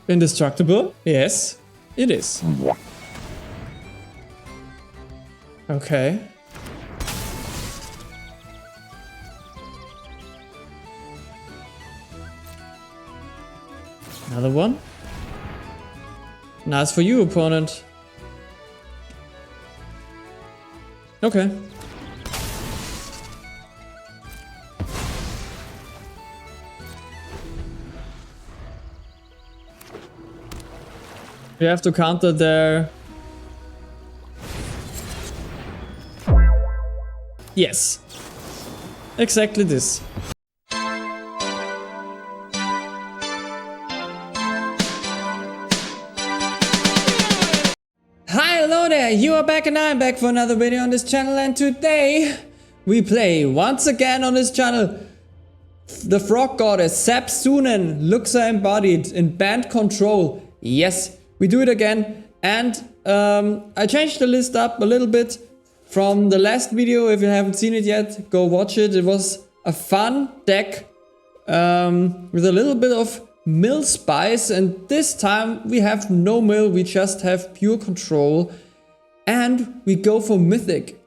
Indestructible? Yes, it is. Okay. Another one. Nice for you, opponent. Okay. We have to counter their... Yes. Exactly this. Hi, hello there, you are back and I'm back for another video on this channel, and today we play once again on this channel the frog goddess Sab-Sunen, Luxa Embodied in Bant control. Yes, we do it again, and I changed the list up a little bit from the last video. If you haven't seen it yet, go watch it. It was a fun deck with a little bit of mill spice, and this time we have no mill, we just have pure control, and we go for Mythic.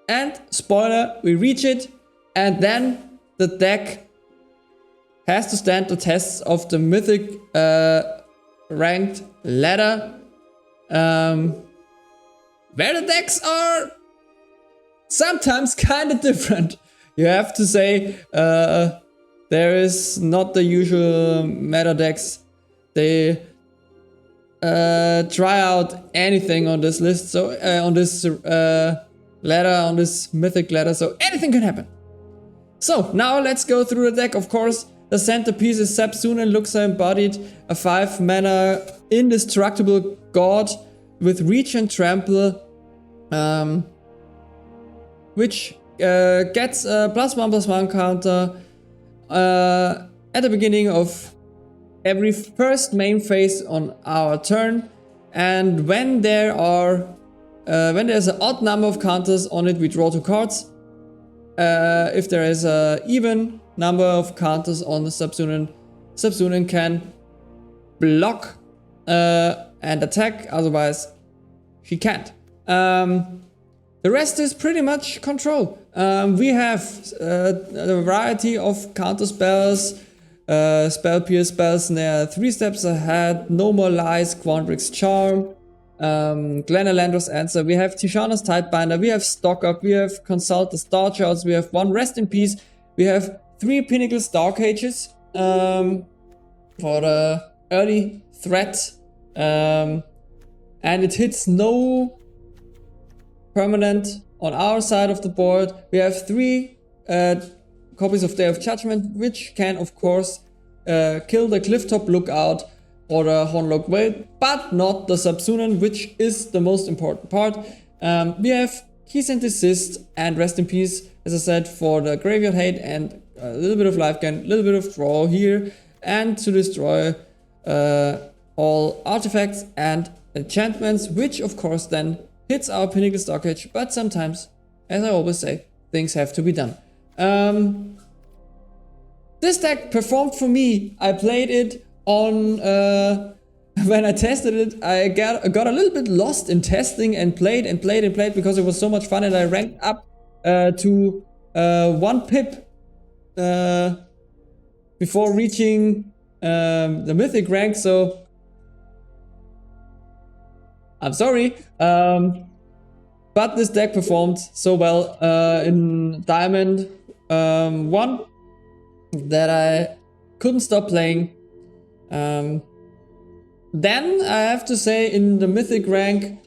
And spoiler, we reach it, and then the deck has to stand the tests of the Mythic ranked ladder, where the decks are sometimes kind of different. You have to say, there is not the usual meta decks. They try out anything on this list, so on this ladder, on this Mythic ladder, so anything can happen. So now let's go through the deck. Of course, the centerpiece is Sab-Sunen, Luxa Embodied, a 5-mana indestructible god with reach and trample, which gets a +1/+1 counter at the beginning of every first main phase on our turn, and when there's an odd number of counters on it, we draw 2 cards. If there is an even number of counters on the Sab-Sunen, Sab-Sunen can block and attack, otherwise she can't. The rest is pretty much control. We have a variety of counter spells, spell pierce spells, and they are 3 steps ahead. No More Lies, Quandrix's Charm, Glenalandra's Answer. We have Tishana's Tidebinder, we have Stock Up, we have Consult the Star Charts, we have 1 Rest in Peace, we have 3 Pinnacle Star Cages for the early threat, and it hits no permanent on our side of the board. We have 3 copies of Day of Judgment, which can of course kill the Clifftop Lookout or the Horned-Loch Whale, but not the Sab-Sunen, which is the most important part. We have Cease and Desist and Rest in Peace, as I said, for the Graveyard Hate and a little bit of life gain, a little bit of draw here, and to destroy all artifacts and enchantments, which of course then hits our Pinnacle Star Cage, but sometimes, as I always say, things have to be done. This deck performed for me. I played it on... when I tested it, I got a little bit lost in testing and played because it was so much fun, and I ranked up to 1 pip before reaching the Mythic rank, so I'm sorry, but this deck performed so well in Diamond 1 that I couldn't stop playing. Then I have to say, in the Mythic rank,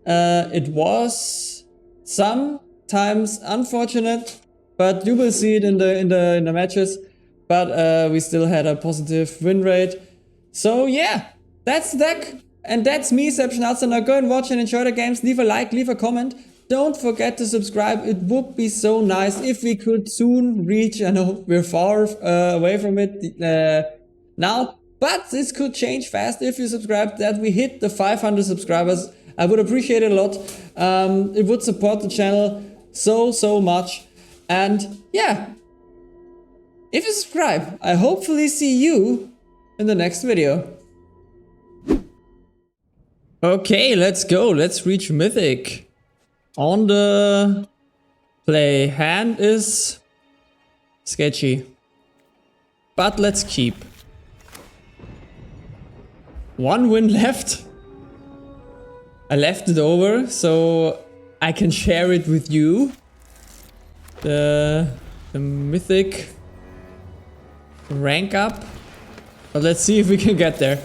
it was sometimes unfortunate, but you will see it in the matches. But we still had a positive win rate. So yeah, that's the deck. And that's me, Sab-Schnauzer. Now go and watch and enjoy the games. Leave a like, leave a comment. Don't forget to subscribe. It would be so nice if we could soon reach, I know we're far away from it now, but this could change fast if you subscribe, that we hit the 500 subscribers. I would appreciate it a lot. It would support the channel so much. And yeah, if you subscribe, I hopefully see you in the next video. Okay, let's go. Let's reach Mythic. On the play. Hand is sketchy. But let's keep. 1 win left. I left it over so I can share it with you. The Mythic rank up. But let's see if we can get there.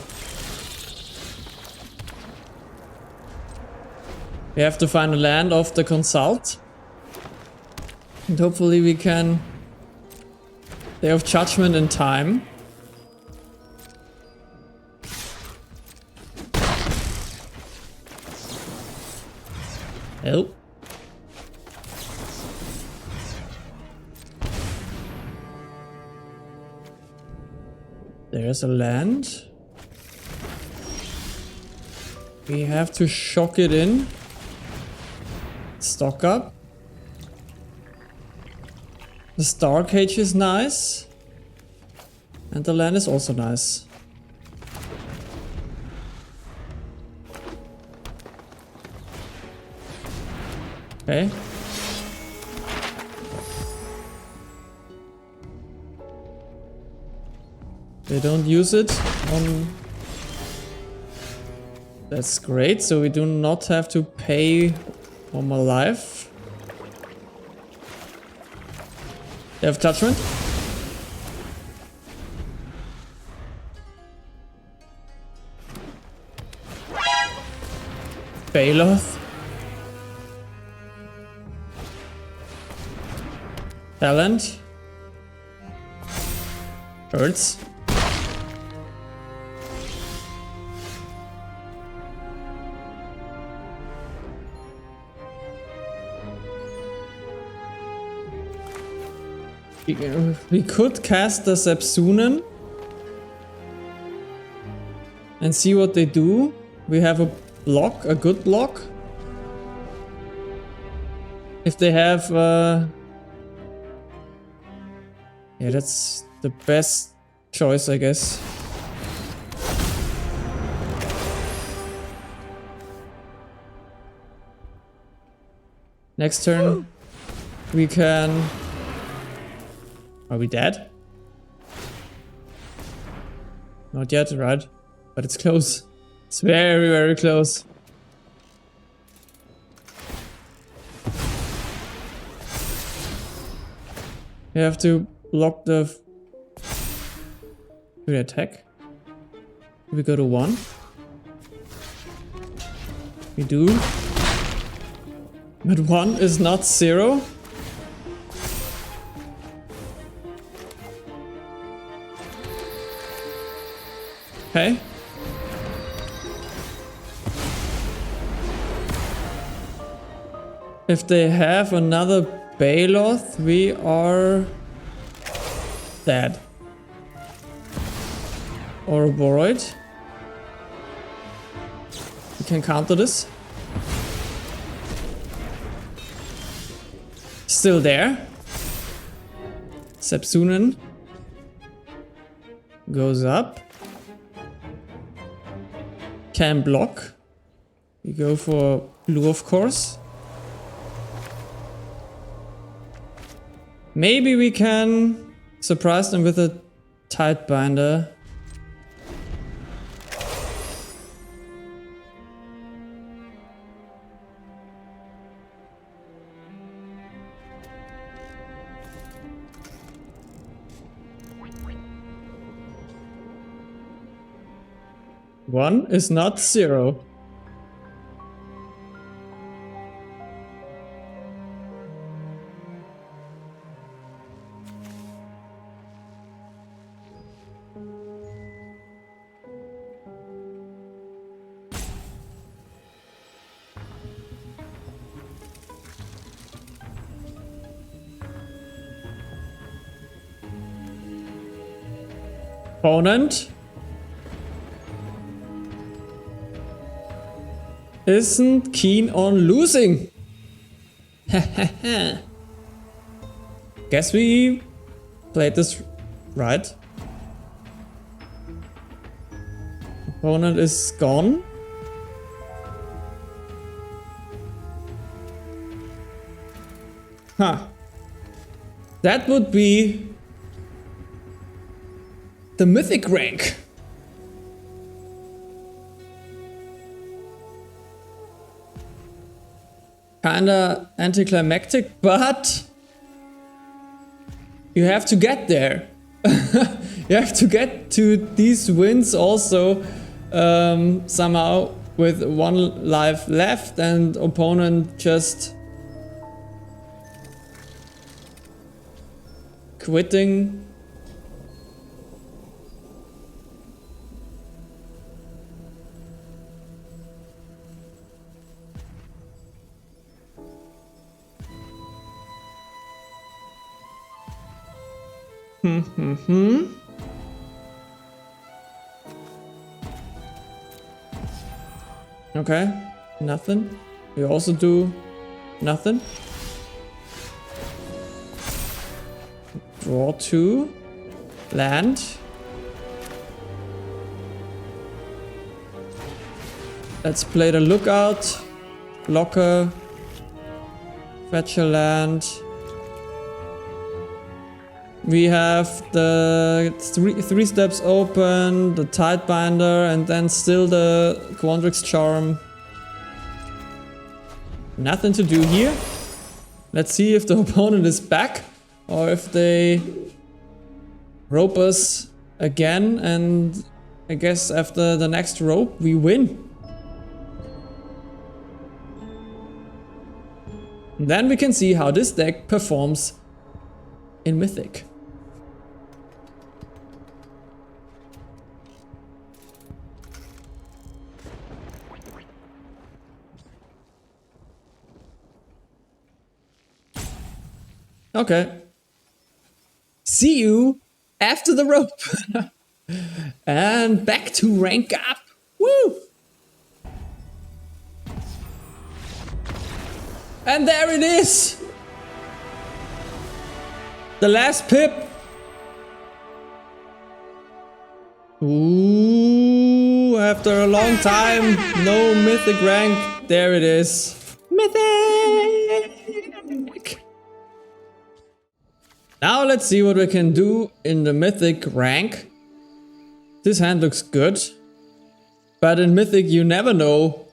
We have to find a land of the consult. And hopefully we can... Day of Judgment in time. Oh. There's a land. We have to shock it in. Stock up. The star cage is nice. And the land is also nice. Okay. They don't use it on... That's great, so we do not have to pay for my life. They have Judgment. Baloth. Talent. Hurts. We could cast the Sab-Sunen and see what they do. We have a block, a good block. If they have... Yeah, that's the best choice, I guess. Next turn, we can... Are we dead? Not yet, right? But it's close. It's very, very close. We have to block the... Do we attack? Do we go to 1? We do. But 1 is not 0. Okay. If they have another Baloth, we are dead. Or a Boroid. We can counter this. Still there. Sab-Sunen goes up. Can block. We go for blue, of course. Maybe we can surprise them with a Tide Binder. One is not 0. Opponent isn't keen on losing. Guess we played this right. Opponent is gone. Huh. That would be the Mythic rank. Kinda anticlimactic, but you have to get there. You have to get to these wins also somehow with 1 life left and opponent just quitting. Okay, nothing. You also do nothing. Draw 2. Land. Let's play the lookout. Blocker. Fetch a land. We have the three steps open, the Tidebinder, and then still the Quandrix Charm. Nothing to do here. Let's see if the opponent is back or if they rope us again, and I guess after the next rope we win. And then we can see how this deck performs in Mythic. Okay. See you after the rope. And back to rank up. Woo! And there it is. The last pip. Ooh, after a long time, no Mythic rank. There it is. Mythic! Now let's see what we can do in the Mythic rank. This hand looks good. But in Mythic you never know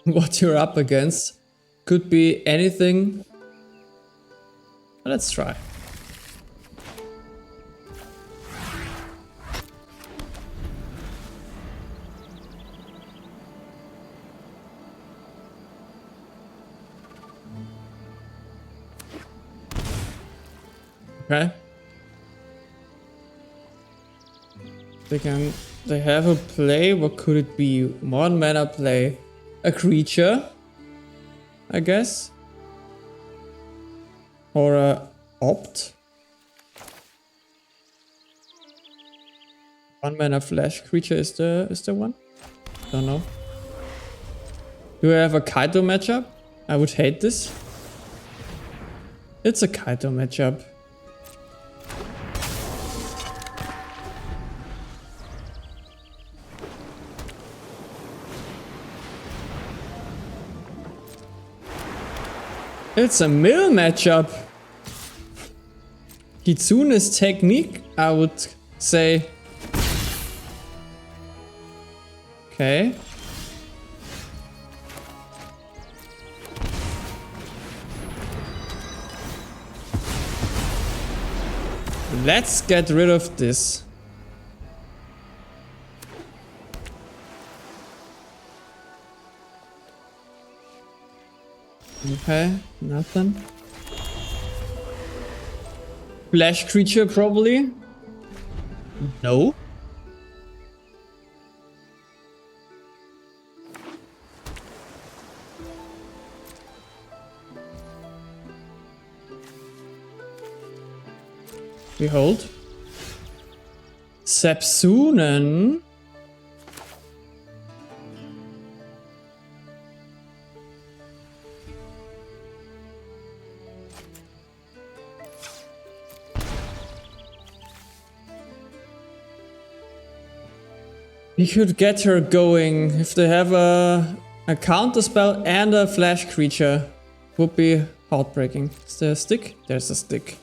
what you're up against. Could be anything. Let's try. Okay. They have a play. What could it be? 1 mana play. A creature, I guess. Or a opt. 1 mana flash creature is the one? Don't know. Do I have a Kaito matchup? I would hate this. It's a Kaito matchup. It's a mill matchup. Kitsune's technique, I would say. Okay. Let's get rid of this. Okay, nothing. Flash creature probably? No. Behold. Sab-Sunen. We could get her going if they have a counter spell and a flash creature. Would be Heartbreaking. Is there a stick? There's a stick.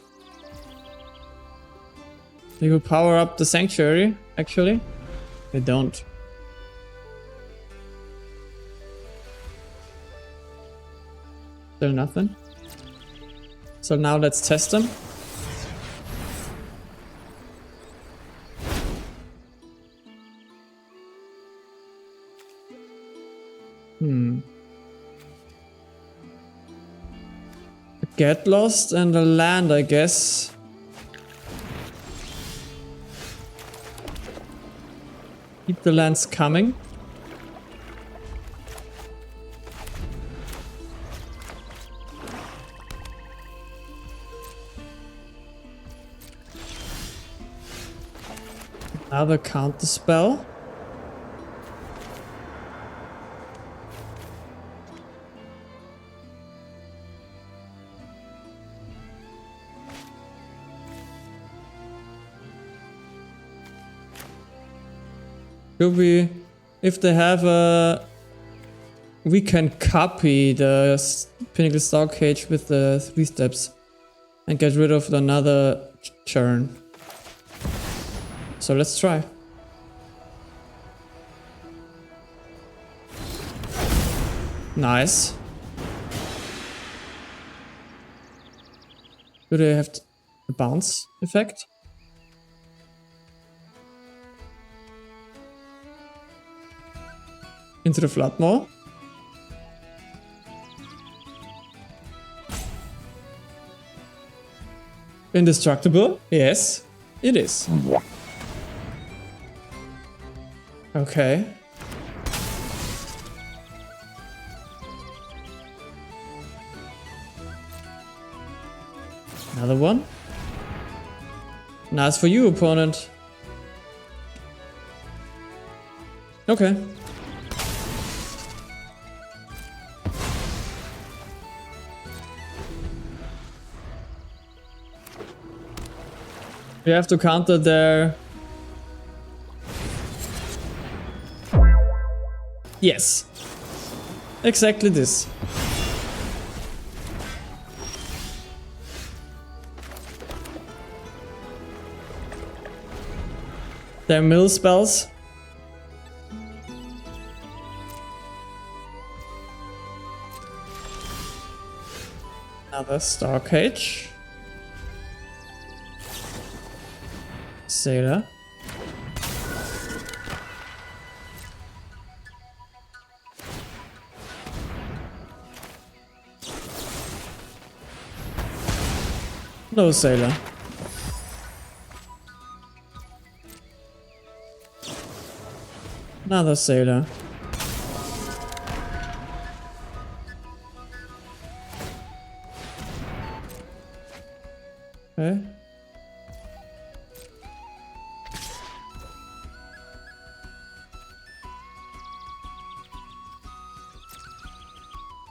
They will power up the sanctuary, actually. They don't. Still nothing. So now let's test them. Get lost and a land, I guess. Keep the lands coming. Another counter spell. Could we, if they have a, we can copy the Pinnacle Star Cage with the 3 steps and get rid of another churn. So let's try. Nice. Do they have a bounce effect? Into the Floodmaw. Indestructible? Yes, it is. Okay. Another one. Nice for you, opponent. Okay. We have to counter their... Yes. Exactly this. Their mill spells. Another Star Cage. Sailor. No Sailor. Another Sailor. Okay.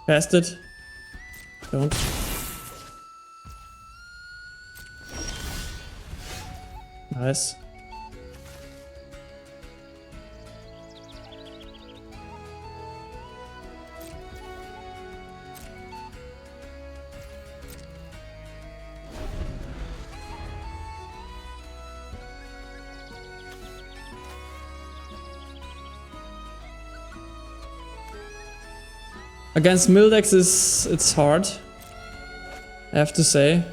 Cast it. Don't. Nice. Against Mildex it's hard, I have to say.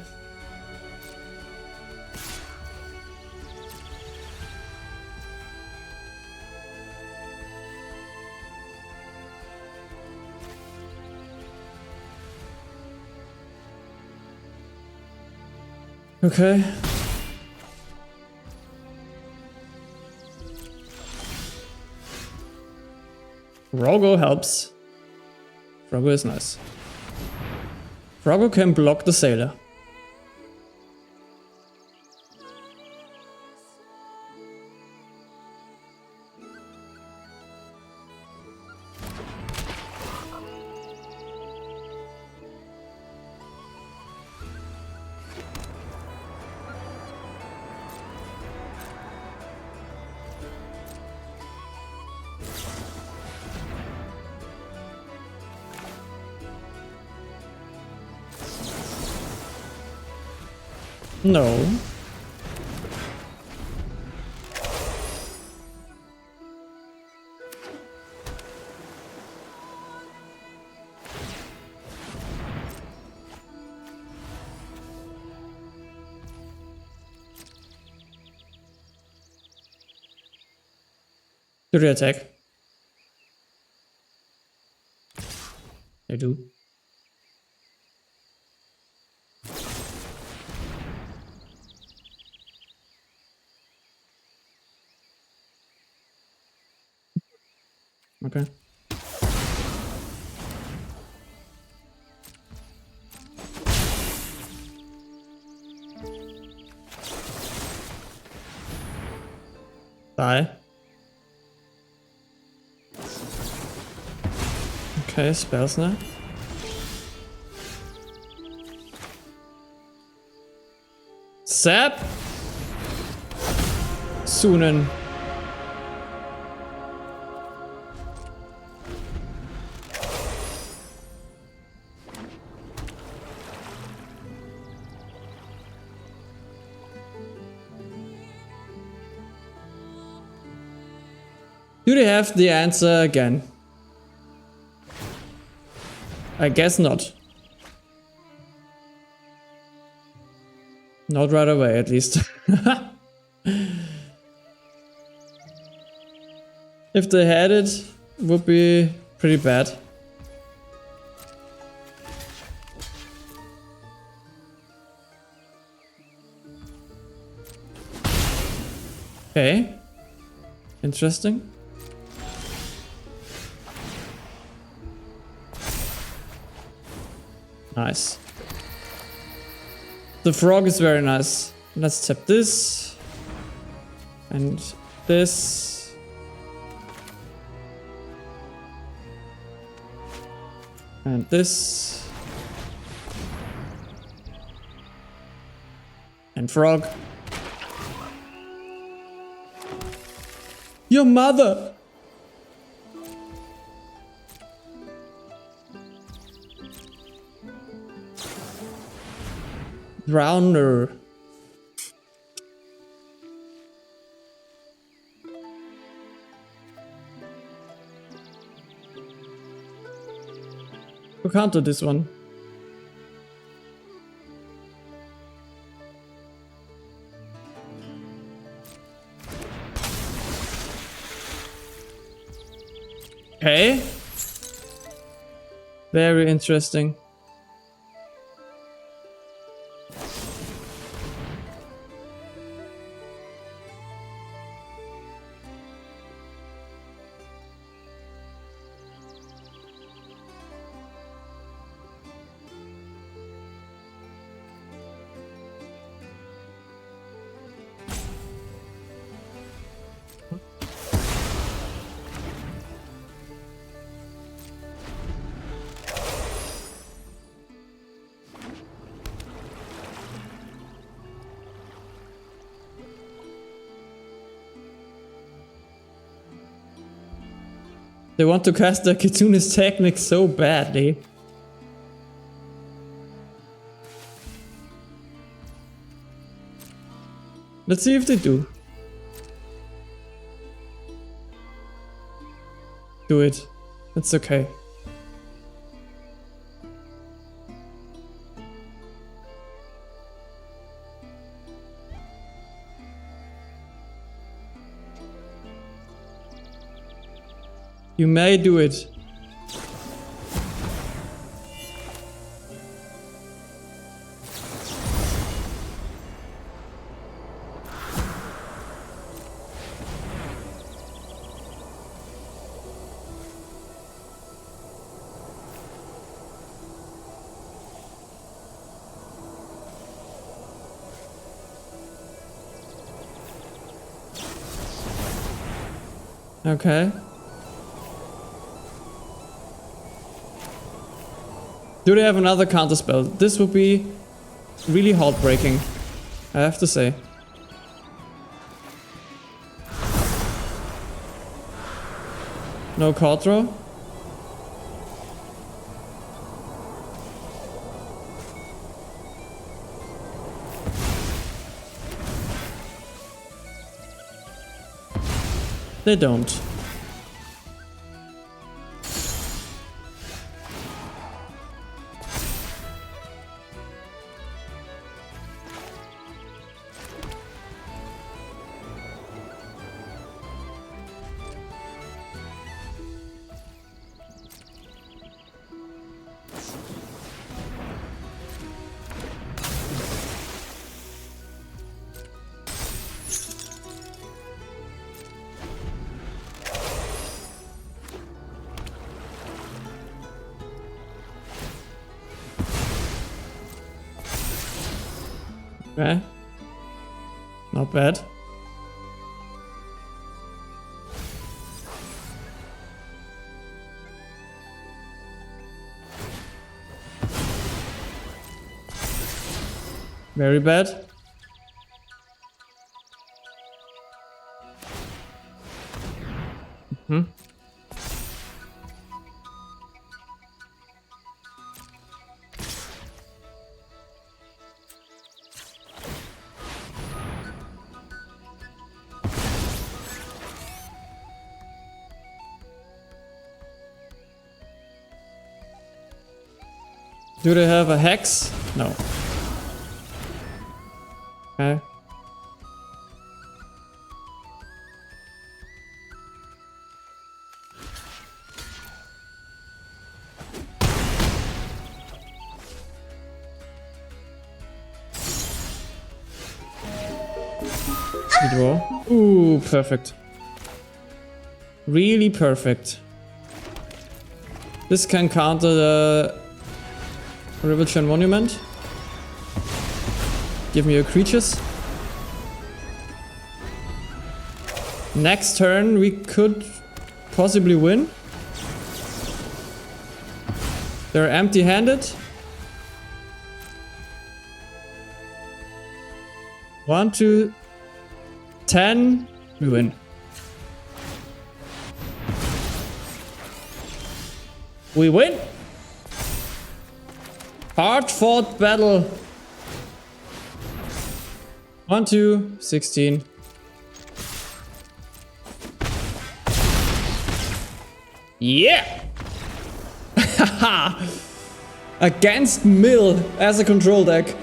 Okay. Froggo helps. Froggo is nice. Froggo can block the Sailor. No. Do they attack? They do. Okay. Die. Okay, spells now. Sab-Sunen. Do they have the answer again? I guess not. Not right away, at least. If they had it, would be pretty bad. Okay. Interesting. Nice. The frog is very nice. Let's tap this. And this. And this. And frog. Your mother! Drowner. We can't do this one. Okay. Very interesting. They want to cast the Kitsune's technique so badly. Let's see if they do. Do it. It's okay. You may do it. Okay. Do they have another counterspell? This would be really heartbreaking, I have to say. No card draw? they don't. Okay. Not bad. Very bad. Hmm. Do they have a hex? No. Okay. Redraw. Ooh, perfect. Really perfect. This can counter the Revolution Monument. Give me your creatures. Next turn we could possibly win. They're empty-handed. 1, 2, 10. We win. We win. Hard-fought battle. 1, 2, 16. Yeah! Against Mill as a control deck.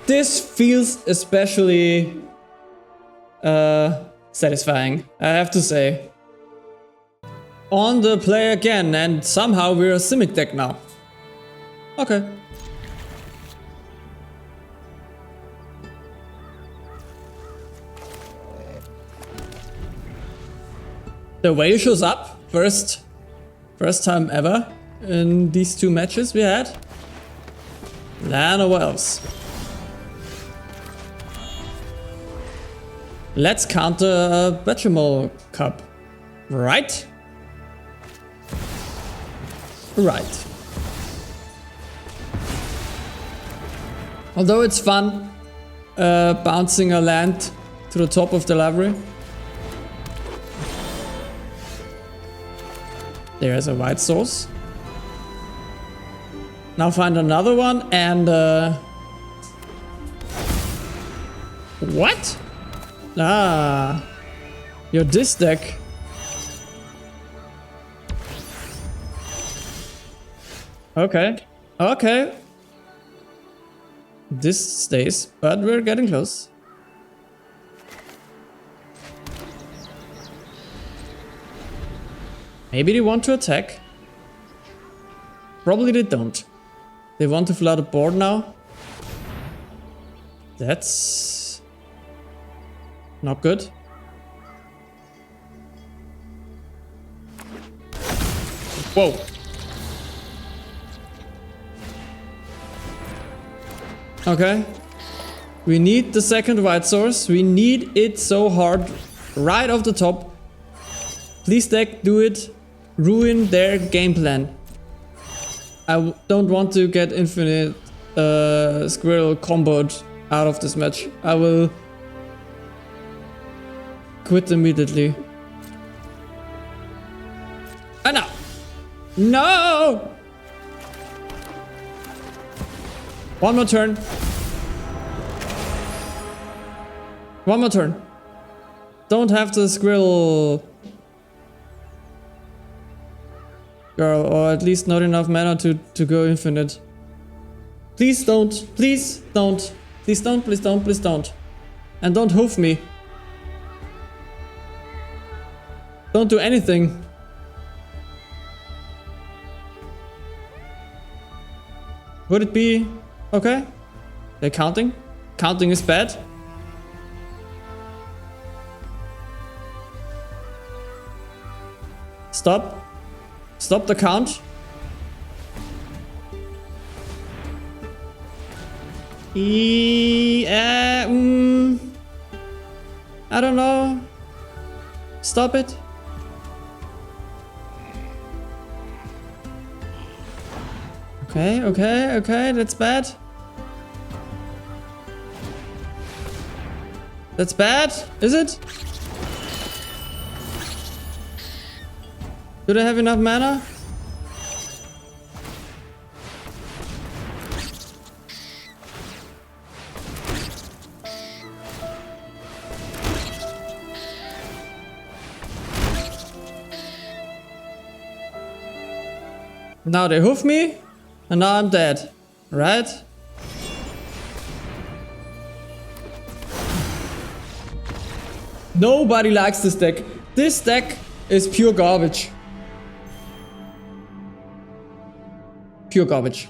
This feels especially satisfying, I have to say. On the play again, and somehow we're a Simic deck now. Okay. The whale shows up. First time ever in these two matches we had. Lana Wells. Let's counter a Bechamel Cup. Right? Right. Although it's fun bouncing a land to the top of the library. There's a white source. Now find another one and what? Ah, you're this deck. Okay, okay. This stays, but we're getting close. Maybe they want to attack. Probably they don't. They want to flood the board now. That's not good. Whoa. Okay. We need the second white source. We need it so hard. Right off the top. Please deck, do it. Ruin their game plan. I don't want to get infinite Squirrel comboed out of this match. I will quit immediately. Ah, no! No! One more turn. One more turn. Don't have the Squirrel girl, or at least not enough mana to go infinite. Please don't. Please don't. Please don't. Please don't. Please don't. And don't hoof me. Don't do anything. Would it be okay? They're counting. Counting is bad. Stop. Stop the count. I don't know. Stop it. Okay, okay, okay, that's bad. That's bad, is it? Do they have enough mana? Now they hoof me, and now I'm dead, right? Nobody likes this deck. This deck is pure garbage. Pure garbage.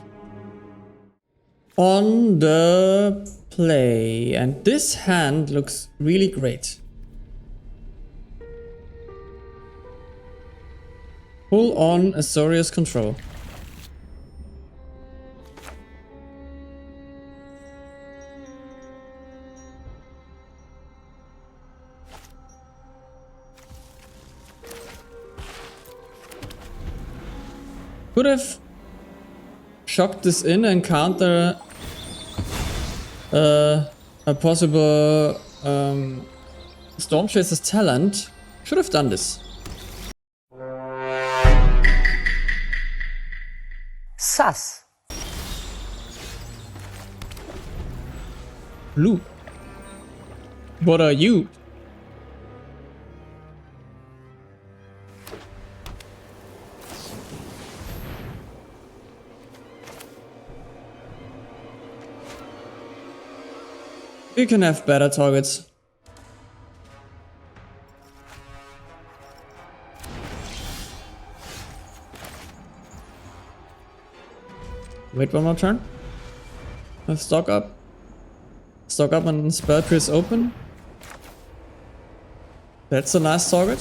On the play, and this hand looks really great. Pull on Azorius Control. Could have shocked this in and counter a possible Storm Chaser's talent. Should have done this. Sus. Blue. What are you? You can have better targets. Wait one more turn. Let's stock up. Stock up and spell pierce open. That's a nice target.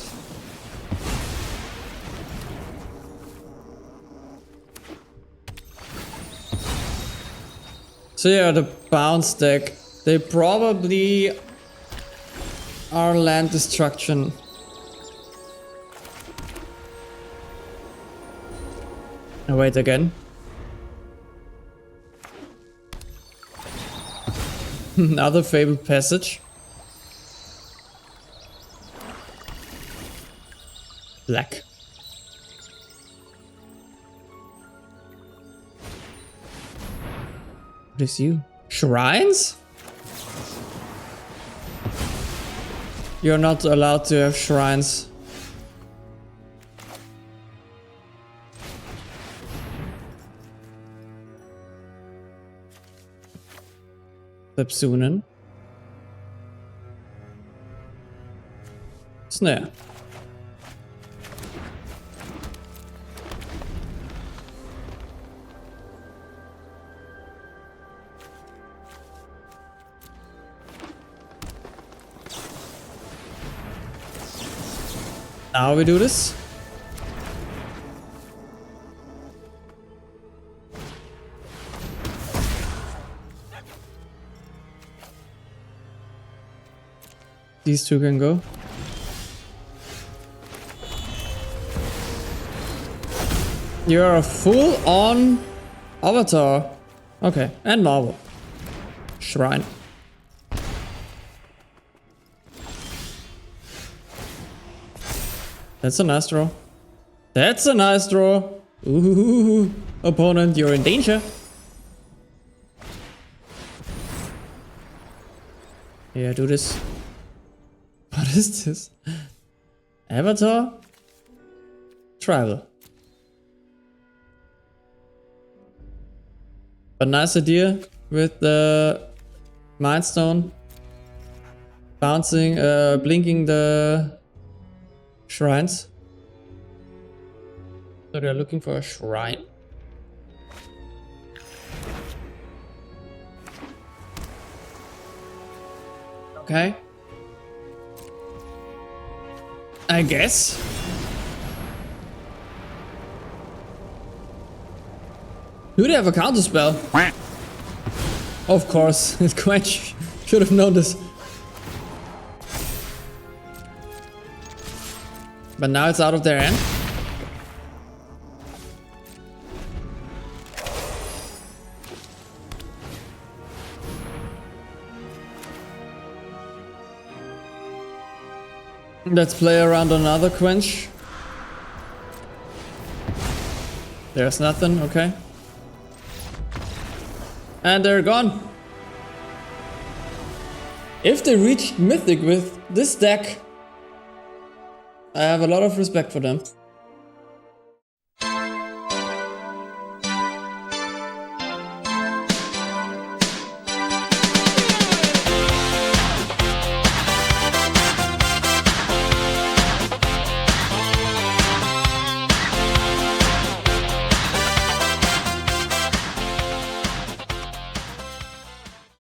So yeah, the bounce deck. They probably are land destruction. Now wait again. Another fabled passage. Black. What is you? Shrines? You're not allowed to have shrines. Sab-Sunen. Snare. Now we do this. These two can go. You're a full-on avatar. Okay, and marble. Shrine. That's a nice draw. That's a nice draw. Ooh, opponent, you're in danger. Yeah, do this. What is this? Avatar? Tribal. But nice idea with the Mind Stone. Bouncing, blinking the shrines. So they're looking for a shrine. Okay. I guess. Do they have a counter spell? Of course, it quench. Should have known this. But now it's out of their hand. Let's play around another quench. There's nothing, okay. And they're gone. If they reach Mythic with this deck, I have a lot of respect for them.